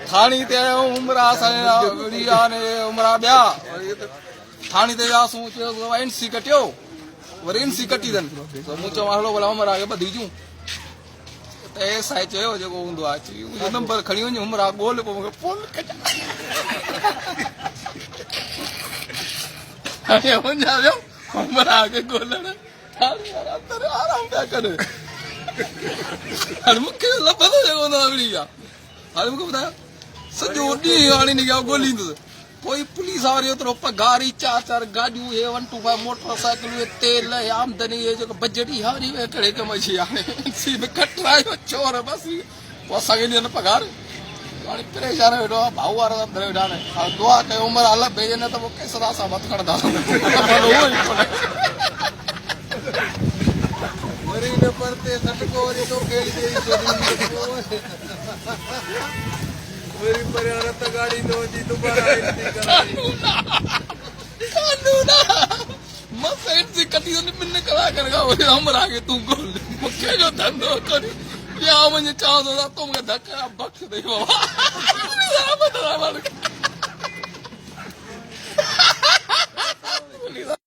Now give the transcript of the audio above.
थानी ते उमरा सां ने उमरा ॿिया थानी ते वियासीं चयो एनसी कटियो वरी एनसी कटी अथनि त मूं चयो हलो भला उमरा खे ॿधी अचूं त साईं चयो जेको हूंदो आहे नंबर खणी वञ उमरा ॻोल्ह पोइ मूंखे फोन कजां हाणे वञा वियो उमरा खे ॻोल्हण आराम पिया कनि हाणे मूंखे लभंदो जेको हूंदो आहे हाणे मूंखे ॿुधायो सॼो ॾींहुं हाणे हिन खे ॻोल्हींदुसि कोई पुलिस वारी ओतिरो पघारी 4-4 गाॾियूं हे 125 मोटरसाइकिलूं तेल आमदनी हे जेको बजट ई हारी कहिड़े कम जी हाणे में कटरायो चोर बसि पोइ असांखे ॾियनि पघार हाणे परेशान वेठो आहे भाऊ वारा अंदरि वेठा आहिनि दुआ कयो उमिरि अलॻि भेजे न त पोइ केसरा सां मत खणंदा वरी न परते सटको वरी तो खेल दे वरी परियार त गाड़ी दो जी दोबारा कानूना मस एनसी कटी तो मिन करा करगा वरी हमरा के तू गोल मुखे जो धंधो करी या मुझे चाहो तो तुम के धक्का बख्श दे बाबा